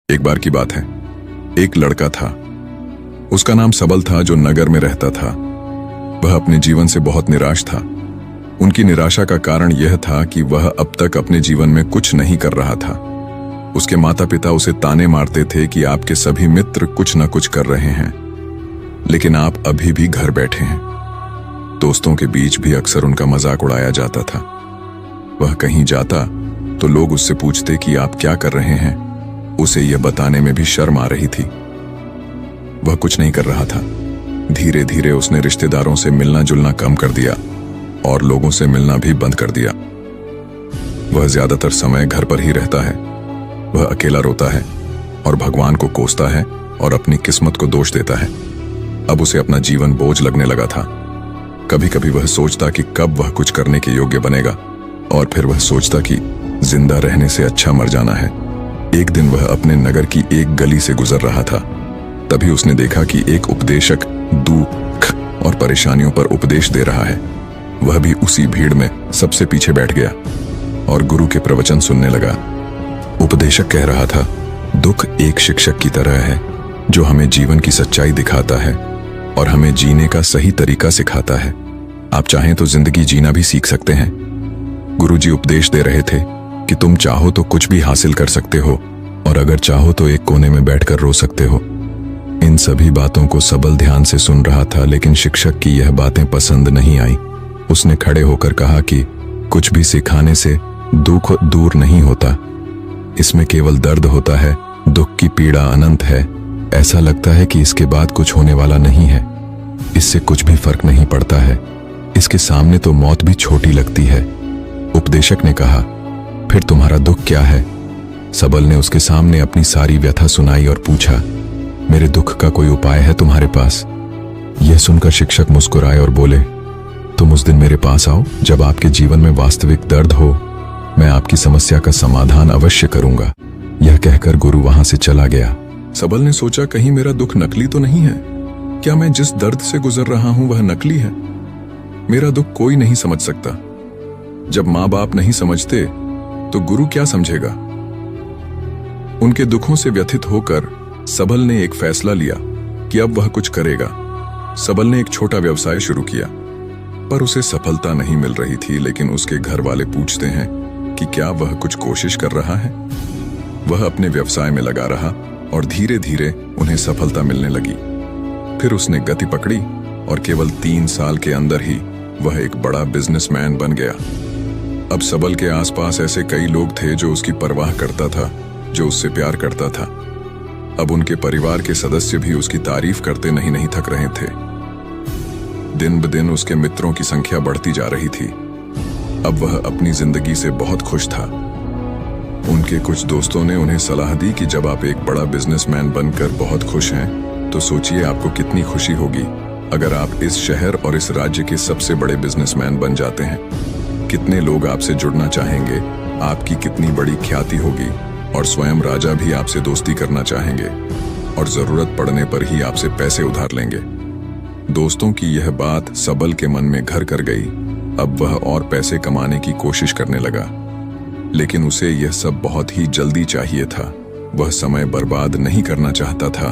एक बार की बात है, एक लड़का था। उसका नाम सबल था, जो नगर में रहता था। वह अपने जीवन से बहुत निराश था। उनकी निराशा का कारण यह था कि वह अब तक अपने जीवन में कुछ नहीं कर रहा था। उसके माता पिता उसे ताने मारते थे कि आपके सभी मित्र कुछ न कुछ कर रहे हैं, लेकिन आप अभी भी घर बैठे हैं। दोस्तों के बीच भी अक्सर उनका मजाक उड़ाया जाता था। वह कहीं जाता तो लोग उससे पूछते कि आप क्या कर रहे हैं। उसे यह बताने में भी शर्म आ रही थी। वह कुछ नहीं कर रहा था। धीरे धीरे उसने रिश्तेदारों से मिलना जुलना कम कर दिया और लोगों से मिलना भी बंद कर दिया। वह ज्यादातर समय घर पर ही रहता है। वह अकेला रोता है और भगवान को कोसता है और अपनी किस्मत को दोष देता है। अब उसे अपना जीवन बोझ लगने लगा था। कभी कभी वह सोचता कि कब वह कुछ करने के योग्य बनेगा, और फिर वह सोचता कि जिंदा रहने से अच्छा मर जाना है। एक दिन वह अपने नगर की एक गली से गुजर रहा था। तभी उसने देखा कि एक उपदेशक दुख और परेशानियों पर उपदेश दे रहा है। वह भी उसी भीड़ में सबसे पीछे बैठ गया और गुरु के प्रवचन सुनने लगा। उपदेशक कह रहा था, दुख एक शिक्षक की तरह है जो हमें जीवन की सच्चाई दिखाता है और हमें जीने का सही तरीका सिखाता है। आप चाहें तो जिंदगी जीना भी सीख सकते हैं। गुरुजी उपदेश दे रहे थे कि तुम चाहो तो कुछ भी हासिल कर सकते हो, और अगर चाहो तो एक कोने में बैठकर रो सकते हो। इन सभी बातों को सबल ध्यान से सुन रहा था, लेकिन शिक्षक की यह बातें पसंद नहीं आई। उसने खड़े होकर कहा कि कुछ भी सिखाने से दुख दूर नहीं होता, इसमें केवल दर्द होता है। दुख की पीड़ा अनंत है। ऐसा लगता है कि इसके बाद कुछ होने वाला नहीं है। इससे कुछ भी फर्क नहीं पड़ता है। इसके सामने तो मौत भी छोटी लगती है। उपदेशक ने कहा, फिर तुम्हारा दुख क्या है? सबल ने उसके सामने अपनी सारी व्यथा सुनाई और पूछा, मेरे दुख का कोई उपाय है तुम्हारे पास? यह सुनकर शिक्षक मुस्कुराए और बोले, तुम उस दिन मेरे पास आओ जब आपके जीवन में वास्तविक दर्द हो। मैं आपकी समस्या का समाधान अवश्य करूंगा। यह कहकर गुरु वहां से चला गया। सबल ने सोचा, कहीं मेरा दुख नकली तो नहीं है? क्या मैं जिस दर्द से गुजर रहा हूं वह नकली है? मेरा दुख कोई नहीं समझ सकता। जब माँ बाप नहीं समझते तो गुरु क्या समझेगा? उनके दुखों से व्यथित होकर सबल ने एक फैसला लिया कि अब वह कुछ करेगा। सबल ने एक छोटा व्यवसाय शुरू किया, पर उसे सफलता नहीं मिल रही थी। लेकिन उसके घर वाले पूछते हैं कि क्या वह कुछ कोशिश कर रहा है। वह अपने व्यवसाय में लगा रहा और धीरे धीरे उन्हें सफलता मिलने लगी। फिर उसने गति पकड़ी और केवल 3 साल के अंदर ही वह एक बड़ा बिजनेसमैन बन गया। अब सबल के आसपास ऐसे कई लोग थे जो उसकी परवाह करता था, जो उससे प्यार करता था। अब उनके परिवार के सदस्य भी उसकी तारीफ करते नहीं थक रहे थे। दिन ब दिन उसके मित्रों की संख्या बढ़ती जा रही थी। अब वह अपनी जिंदगी से बहुत खुश था। उनके कुछ दोस्तों ने उन्हें सलाह दी कि जब आप एक बड़ा बिजनेसमैन बनकर बहुत खुश हैं, तो सोचिए आपको कितनी खुशी होगी अगर आप इस शहर और इस राज्य के सबसे बड़े बिजनेसमैन बन जाते हैं। कितने लोग आपसे जुड़ना चाहेंगे, आपकी कितनी बड़ी ख्याति होगी, और स्वयं राजा भी आपसे दोस्ती करना चाहेंगे और जरूरत पड़ने पर ही आपसे पैसे उधार लेंगे। दोस्तों की यह बात सबल के मन में घर कर गई। अब वह और पैसे कमाने की कोशिश करने लगा, लेकिन उसे यह सब बहुत ही जल्दी चाहिए था। वह समय बर्बाद नहीं करना चाहता था।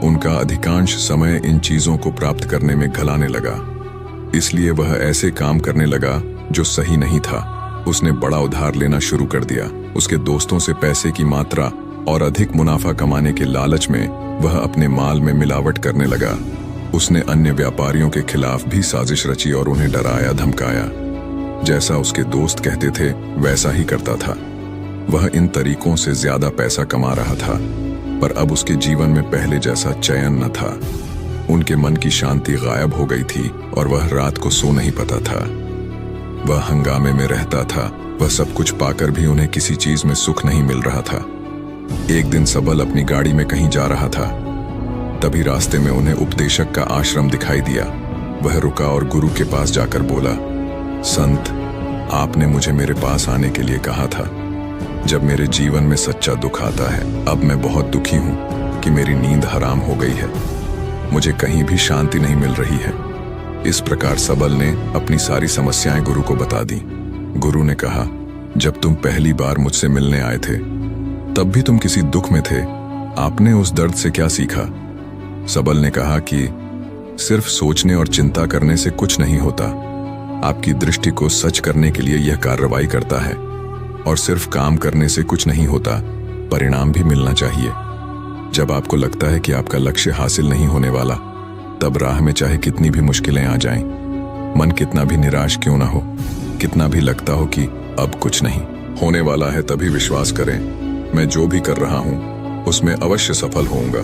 उनका अधिकांश समय इन चीजों को प्राप्त करने में गलाने लगा। इसलिए वह ऐसे काम करने लगा जो सही नहीं था। उसने बड़ा उधार लेना शुरू कर दिया। उसके दोस्तों से पैसे की मात्रा और अधिक मुनाफा कमाने के लालच में वह अपने माल में मिलावट करने लगा। उसने अन्य व्यापारियों के खिलाफ भी साजिश रची और उन्हें डराया धमकाया। जैसा उसके दोस्त कहते थे वैसा ही करता था। वह इन तरीकों से ज्यादा पैसा कमा रहा था, पर अब उसके जीवन में पहले जैसा चैन न था। उनके मन की शांति गायब हो गई थी और वह रात को सो नहीं पाता था। वह हंगामे में रहता था। वह सब कुछ पाकर भी उन्हें किसी चीज में सुख नहीं मिल रहा था। एक दिन सबल अपनी गाड़ी में कहीं जा रहा था। तभी रास्ते में उन्हें उपदेशक का आश्रम दिखाई दिया। वह रुका और गुरु के पास जाकर बोला, संत, आपने मुझे मेरे पास आने के लिए कहा था जब मेरे जीवन में सच्चा दुख आता है। अब मैं बहुत दुखी हूं कि मेरी नींद हराम हो गई है। मुझे कहीं भी शांति नहीं मिल रही है। इस प्रकार सबल ने अपनी सारी समस्याएं गुरु को बता दी। गुरु ने कहा, जब तुम पहली बार मुझसे मिलने आए थे तब भी तुम किसी दुख में थे, आपने उस दर्द से क्या सीखा? सबल ने कहा कि सिर्फ सोचने और चिंता करने से कुछ नहीं होता। आपकी दृष्टि को सच करने के लिए यह कार्रवाई करता है। और सिर्फ काम करने से कुछ नहीं होता, परिणाम भी मिलना चाहिए। जब आपको लगता है कि आपका लक्ष्य हासिल नहीं होने वाला, तब राह में चाहे कितनी भी मुश्किलें आ जाएं, मन कितना भी निराश क्यों ना हो, कितना भी लगता हो कि अब कुछ नहीं होने वाला है, तभी विश्वास करें, मैं जो भी कर रहा हूं उसमें अवश्य सफल होऊंगा।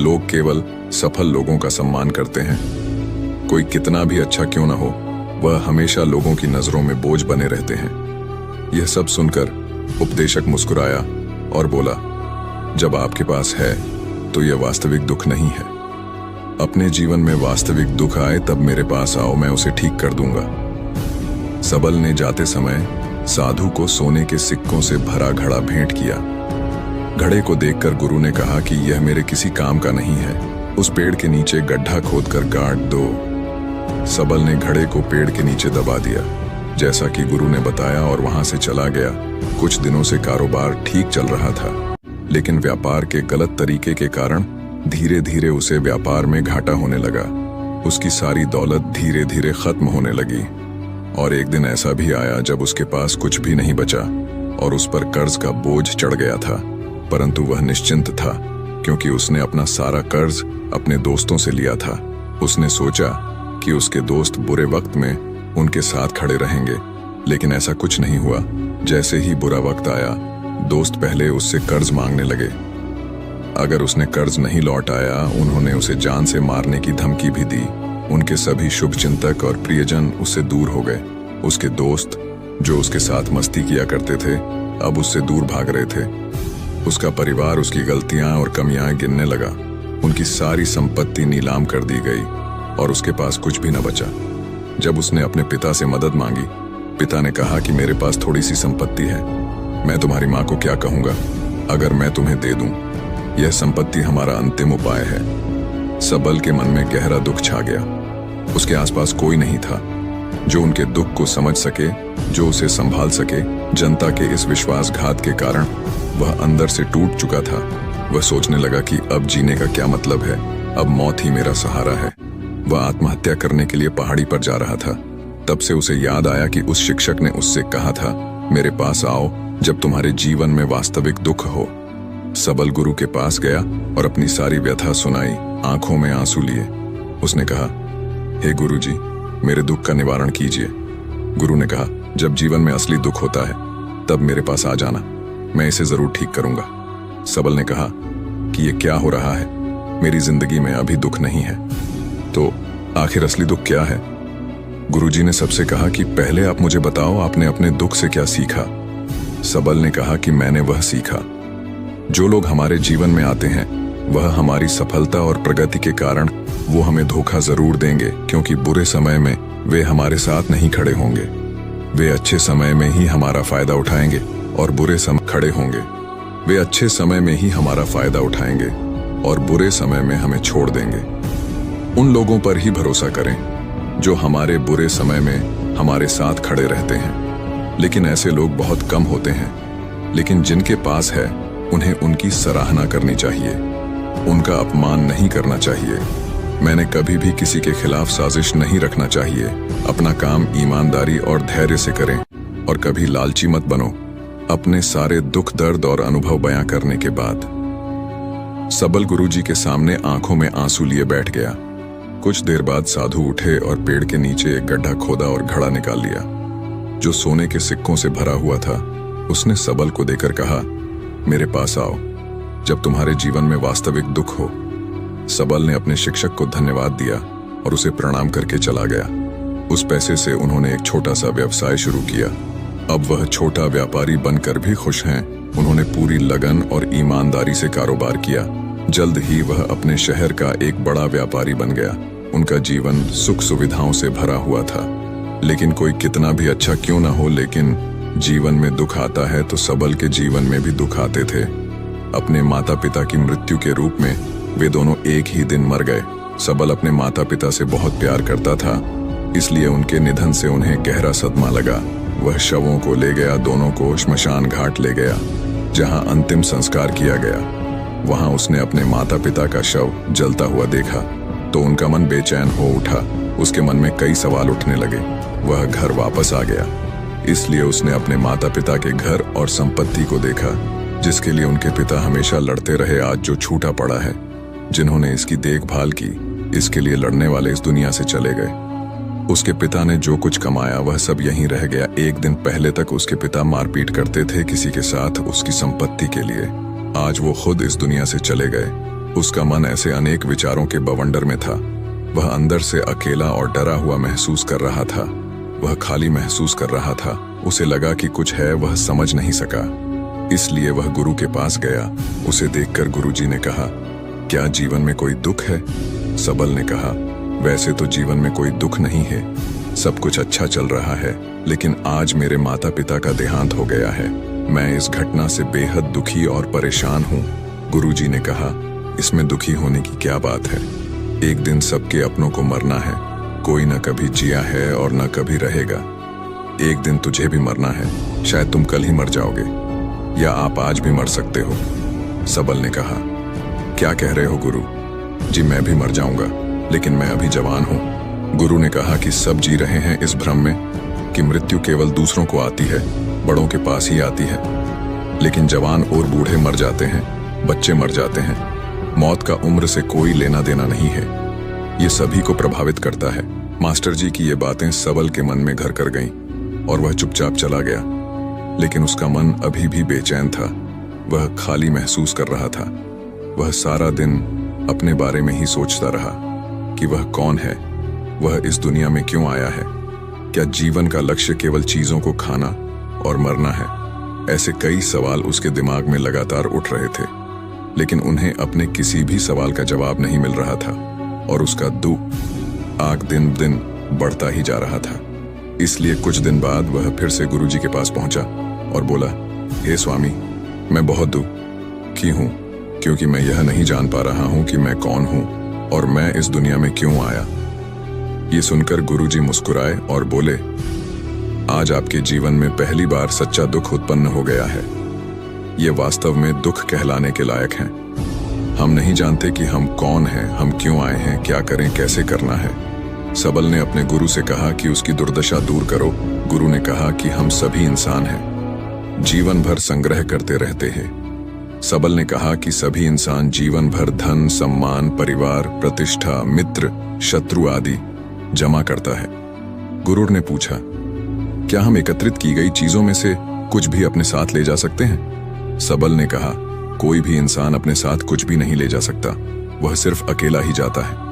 लोग केवल सफल लोगों का सम्मान करते हैं। कोई कितना भी अच्छा क्यों ना हो, वह हमेशा लोगों की नजरों में बोझ बने रहते हैं। यह सब सुनकर उपदेशक मुस्कुराया और बोला, जब आपके पास है तो यह वास्तविक दुख नहीं है। अपने जीवन में वास्तविक दुख आए तब मेरे पास आओ, मैं उसे ठीक कर दूंगा। सबल ने जाते समय साधु को सोने के सिक्कों से भरा घड़ा भेंट किया। घड़े को देखकर गुरु ने कहा कि यह मेरे किसी काम का नहीं है, उस पेड़ के नीचे गड्ढा खोदकर गाड़ दो। सबल ने घड़े को पेड़ के नीचे दबा दिया, जैसा कि गुरु ने बताया, और वहां से चला गया। कुछ दिनों से कारोबार ठीक चल रहा था, लेकिन व्यापार के गलत तरीके के कारण धीरे धीरे उसे व्यापार में घाटा होने लगा। उसकी सारी दौलत धीरे धीरे खत्म होने लगी। और एक दिन ऐसा भी आया जब उसके पास कुछ भी नहीं बचा और उस पर कर्ज का बोझ चढ़ गया था। परंतु वह निश्चिंत था, क्योंकि उसने अपना सारा कर्ज अपने दोस्तों से लिया था। उसने सोचा कि उसके दोस्त बुरे वक्त में उनके साथ खड़े रहेंगे, लेकिन ऐसा कुछ नहीं हुआ। जैसे ही बुरा वक्त आया, दोस्त पहले उससे कर्ज मांगने लगे। अगर उसने कर्ज नहीं लौटाया, उन्होंने उसे जान से मारने की धमकी भी दी। उनके सभी शुभचिंतक और प्रियजन उससे दूर हो गए। उसके दोस्त, जो उसके साथ मस्ती किया करते थे, अब उससे दूर भाग रहे थे। उसका परिवार उसकी गलतियां और कमियां गिनने लगा। उनकी सारी संपत्ति नीलाम कर दी गई और उसके पास कुछ भी न बचा। जब उसने अपने पिता से मदद मांगी, पिता ने कहा कि मेरे पास थोड़ी सी संपत्ति है, मैं तुम्हारी माँ को क्या कहूँगा अगर मैं तुम्हें दे दूं? यह संपत्ति हमारा अंतिम उपाय है। सबल के मन में गहरा दुख छा गया। उसके आसपास कोई नहीं था जो उनके दुख को समझ सके, जो उसे संभाल सके। जनता के इस विश्वासघात के कारण वह अंदर से टूट चुका था। वह सोचने लगा कि अब जीने का क्या मतलब है, अब मौत ही मेरा सहारा है। वह आत्महत्या करने के लिए पहाड़ी पर जा रहा था। तब से उसे याद आया कि उस शिक्षक ने उससे कहा था, मेरे पास आओ जब तुम्हारे जीवन में वास्तविक दुख हो। सबल गुरु के पास गया और अपनी सारी व्यथा सुनाई, आंखों में आंसू लिए। उसने कहा, हे गुरु जी, मेरे दुख का निवारण कीजिए। गुरु ने कहा, जब जीवन में असली दुख होता है तब मेरे पास आ जाना, मैं इसे जरूर ठीक करूंगा। सबल ने कहा कि ये क्या हो रहा है, मेरी जिंदगी में अभी दुख नहीं है, तो आखिर असली दुख क्या है? गुरुजी ने सबसे कहा कि पहले आप मुझे बताओ, आपने अपने दुख से क्या सीखा? सबल ने कहा कि मैंने वह सीखा, जो लोग हमारे जीवन में आते हैं वह हमारी सफलता और प्रगति के कारण वो हमें धोखा जरूर देंगे, क्योंकि बुरे समय में वे हमारे साथ नहीं खड़े होंगे। वे अच्छे समय में ही हमारा फायदा उठाएंगे और बुरे समय खड़े होंगे। वे अच्छे समय में ही हमारा फायदा उठाएंगे और बुरे समय में हमें छोड़ देंगे। उन लोगों पर ही भरोसा करें जो हमारे बुरे समय में हमारे साथ खड़े रहते हैं। लेकिन ऐसे लोग बहुत कम होते हैं, लेकिन जिनके पास है उन्हें उनकी सराहना करनी चाहिए, उनका अपमान नहीं करना चाहिए। मैंने कभी भी किसी के खिलाफ साजिश नहीं रखना चाहिए। अपना काम ईमानदारी और धैर्य से करें और कभी लालची मत बनो। अपने सारे दुख, दर्द और अनुभव बयां करने के बाद सबल गुरुजी के सामने आंखों में आंसू लिए बैठ गया। कुछ देर बाद साधु उठे और पेड़ के नीचे एक गड्ढा खोदा और घड़ा निकाल लिया, जो सोने के सिक्कों से भरा हुआ था। उसने सबल को देकर कहा, मेरे पास आओ जब तुम्हारे जीवन में वास्तविक दुख हो। सबल ने अपने शिक्षक को धन्यवाद दिया और उसे प्रणाम करके चला गया। उस पैसे से उन्होंने एक छोटा सा व्यवसाय शुरू किया। अब वह छोटा व्यापारी बनकर भी खुश हैं। उन्होंने पूरी लगन और ईमानदारी से कारोबार किया। जल्द ही वह अपने शहर का एक बड़ा व्यापारी बन गया। उनका जीवन सुख सुविधाओं से भरा हुआ था। लेकिन कोई कितना भी अच्छा क्यों ना हो, लेकिन जीवन में दुख आता है तो सबल के जीवन में भी दुख आते थे। अपने माता पिता की मृत्यु के रूप में वे दोनों एक ही दिन मर गए। सबल अपने माता पिता से बहुत प्यार करता था, इसलिए उनके निधन से उन्हें गहरा सदमा लगा। वह शवों को ले गया, दोनों को श्मशान घाट ले गया, जहां अंतिम संस्कार किया गया। वहां उसने अपने माता पिता का शव जलता हुआ देखा तो उनका मन बेचैन हो उठा। उसके मन में कई सवाल उठने लगे। वह घर वापस आ गया, इसलिए उसने अपने माता पिता के घर और संपत्ति को देखा जिसके लिए उनके पिता हमेशा लड़ते रहे, आज जो छूटा पड़ा है। जिन्होंने इसकी देखभाल की, इसके लिए लड़ने वाले इस दुनिया से चले गए। उसके पिता ने जो कुछ कमाया वह सब यहीं रह गया। एक दिन पहले तक उसके पिता मारपीट करते थे किसी के साथ उसकी संपत्ति के लिए, आज वो खुद इस दुनिया से चले गए। उसका मन ऐसे अनेक विचारों के बवंडर में था। वह अंदर से अकेला और डरा हुआ महसूस कर रहा था। वह खाली महसूस कर रहा था। उसे लगा कि कुछ है, वह समझ नहीं सका। इसलिए वह गुरु के पास गया। उसे देखकर गुरुजी ने कहा, क्या जीवन में कोई दुख है? सबल ने कहा, वैसे तो जीवन में कोई दुख नहीं है, सब कुछ अच्छा चल रहा है, लेकिन आज मेरे माता पिता का देहांत हो गया है। मैं इस घटना से बेहद दुखी और परेशान हूँ। गुरुजी ने कहा, इसमें दुखी होने की क्या बात है? एक दिन सबके अपनों को मरना है। कोई न कभी जिया है और न कभी रहेगा। एक दिन तुझे भी मरना है। शायद तुम कल ही मर जाओगे, या आप आज भी मर सकते हो। सबल ने कहा, क्या कह रहे हो गुरु जी? मैं भी मर जाऊंगा, लेकिन मैं अभी जवान हूँ। गुरु ने कहा कि सब जी रहे हैं इस भ्रम में कि मृत्यु केवल दूसरों को आती है, बड़ों के पास ही आती है। लेकिन जवान और बूढ़े मर जाते हैं, बच्चे मर जाते हैं। मौत का उम्र से कोई लेना देना नहीं है। ये सभी को प्रभावित करता है। मास्टर जी की ये बातें सबल के मन में घर कर गईं और वह चुपचाप चला गया। लेकिन उसका मन अभी भी बेचैन था। वह खाली महसूस कर रहा था। वह सारा दिन अपने बारे में ही सोचता रहा कि वह कौन है, वह इस दुनिया में क्यों आया है। क्या जीवन का लक्ष्य केवल चीजों को खाना और मरना है? ऐसे कई सवाल उसके दिमाग में लगातार उठ रहे थे, लेकिन उन्हें अपने किसी भी सवाल का जवाब नहीं मिल रहा था और उसका दुख आग दिन दिन बढ़ता ही जा रहा था। इसलिए कुछ दिन बाद वह फिर से गुरुजी के पास पहुंचा और बोला, हे स्वामी, मैं बहुत दुखी हूं क्योंकि मैं यह नहीं जान पा रहा हूं कि मैं कौन हूं और मैं इस दुनिया में क्यों आया। ये सुनकर गुरुजी मुस्कुराए और बोले, आज आपके जीवन में पहली बार सच्चा दुख उत्पन्न हो गया है। ये वास्तव में दुख कहलाने के लायक हैं। हम नहीं जानते कि हम कौन हैं, हम क्यों आए हैं, क्या करें, कैसे करना है। सबल ने अपने गुरु से कहा कि उसकी दुर्दशा दूर करो। गुरु ने कहा कि हम सभी इंसान हैं, जीवन भर संग्रह करते रहते हैं। सबल ने कहा कि सभी इंसान जीवन भर धन, सम्मान, परिवार, प्रतिष्ठा, मित्र, शत्रु आदि जमा करता है। गुरु ने पूछा, क्या हम एकत्रित की गई चीजों में से कुछ भी अपने साथ ले जा सकते हैं? सबल ने कहा, कोई भी इंसान अपने साथ कुछ भी नहीं ले जा सकता, वह सिर्फ अकेला ही जाता है।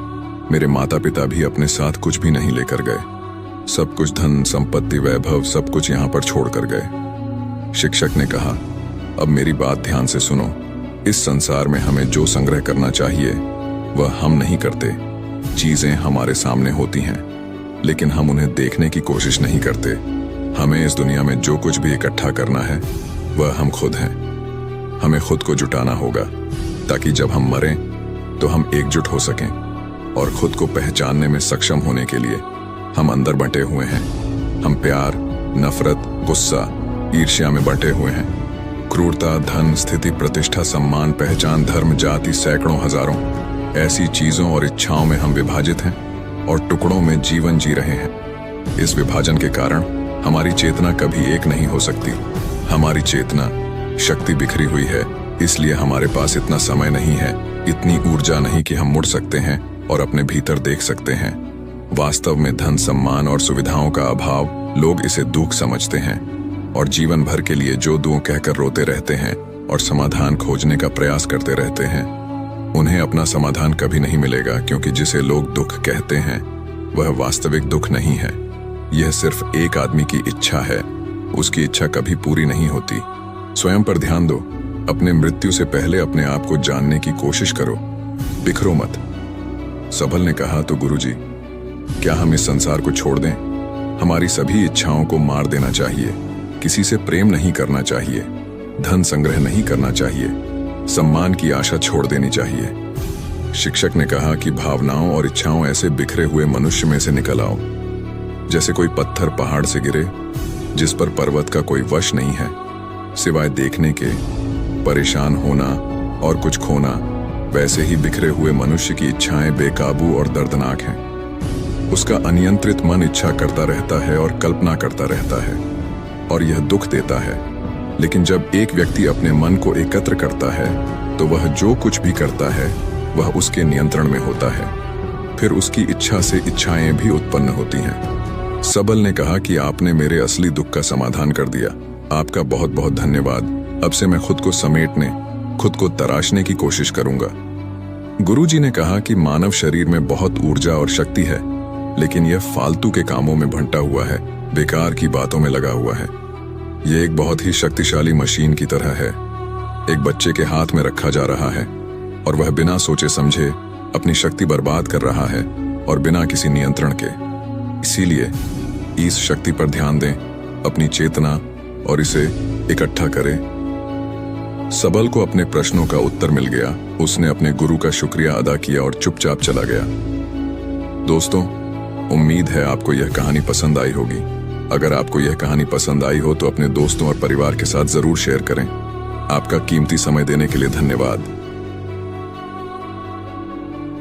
मेरे माता पिता भी अपने साथ कुछ भी नहीं लेकर गए। सब कुछ धन, संपत्ति, वैभव सब कुछ यहां पर छोड़कर गए। शिक्षक ने कहा, अब मेरी बात ध्यान से सुनो। इस संसार में हमें जो संग्रह करना चाहिए वह हम नहीं करते। चीजें हमारे सामने होती हैं, लेकिन हम उन्हें देखने की कोशिश नहीं करते। हमें इस दुनिया में जो कुछ भी इकट्ठा करना है वह हम खुद हैं। हमें खुद को जुटाना होगा ताकि जब हम मरें तो हम एकजुट हो सकें। और खुद को पहचानने में सक्षम होने के लिए हम अंदर बंटे हुए हैं। हम प्यार, नफरत, गुस्सा, ईर्ष्या में बंटे हुए हैं। क्रूरता, धन, स्थिति, प्रतिष्ठा, सम्मान, पहचान, धर्म, जाति, सैकड़ों, हजारों ऐसी चीजों और इच्छाओं में हम विभाजित हैं और टुकड़ों में जीवन जी रहे हैं। इस विभाजन के कारण हमारी चेतना कभी एक नहीं हो सकती। हमारी चेतना शक्ति बिखरी हुई है, इसलिए हमारे पास इतना समय नहीं है, इतनी ऊर्जा नहीं कि हम मुड़ सकते हैं और अपने भीतर देख सकते हैं। वास्तव में धन, सम्मान और सुविधाओं का अभाव, लोग इसे दुख समझते हैं और जीवन भर के लिए जो दुख कहकर रोते रहते हैं और समाधान खोजने का प्रयास करते रहते हैं। उन्हें अपना समाधान कभी नहीं मिलेगा, क्योंकि जिसे लोग दुख कहते हैं वह वास्तविक दुख नहीं है। यह सिर्फ एक आदमी की इच्छा है, उसकी इच्छा कभी पूरी नहीं होती। स्वयं पर ध्यान दो। अपने मृत्यु से पहले अपने आप को जानने की कोशिश करो, बिखरो मत। सबल ने कहा, तो गुरुजी, क्या हम इस संसार को छोड़ दें? हमारी सभी इच्छाओं को मार देना चाहिए। किसी से प्रेम नहीं करना चाहिए, धन संग्रह नहीं करना चाहिए, सम्मान की आशा छोड़ देनी चाहिए। शिक्षक ने कहा कि भावनाओं और इच्छाओं ऐसे बिखरे हुए मनुष्य में से निकल आओ, जैसे कोई पत्थर पहाड़ से गिरे जिस पर पर्वत का कोई वश नहीं है, सिवाय देखने के। परेशान होना, और कुछ खोना, वैसे ही बिखरे हुए मनुष्य की इच्छाएं बेकाबू और दर्दनाक हैं। उसका अनियंत्रित मन इच्छा करता रहता है और कल्पना करता रहता है, और यह दुख देता है। लेकिन जब एक व्यक्ति अपने मन को एकत्र करता है तो वह जो कुछ भी करता है वह उसके नियंत्रण में होता है। फिर उसकी इच्छा से इच्छाएं भी उत्पन्न होती हैं। सबल ने कहा कि आपने मेरे असली दुख का समाधान कर दिया। आपका बहुत बहुत धन्यवाद। अब से मैं खुद को समेटने, खुद को तराशने की कोशिश करूंगा। गुरुजी ने कहा कि मानव शरीर में बहुत ऊर्जा और शक्ति है, लेकिन यह फालतू के कामों में भंटा हुआ है, बेकार की बातों में लगा हुआ है। यह एक बहुत ही शक्तिशाली मशीन की तरह है। एक बच्चे के हाथ में रखा जा रहा है और वह बिना सोचे समझे अपनी शक्ति बर्बाद कर रहा है, और बिना किसी नियंत्रण के। इसीलिए इस शक्ति पर ध्यान दें, अपनी चेतना, और इसे इकट्ठा करें। सबल को अपने प्रश्नों का उत्तर मिल गया। उसने अपने गुरु का शुक्रिया अदा किया और चुपचाप चला गया। दोस्तों, उम्मीद है आपको यह कहानी पसंद आई होगी। अगर आपको यह कहानी पसंद आई हो तो अपने दोस्तों और परिवार के साथ जरूर शेयर करें। आपका कीमती समय देने के लिए धन्यवाद।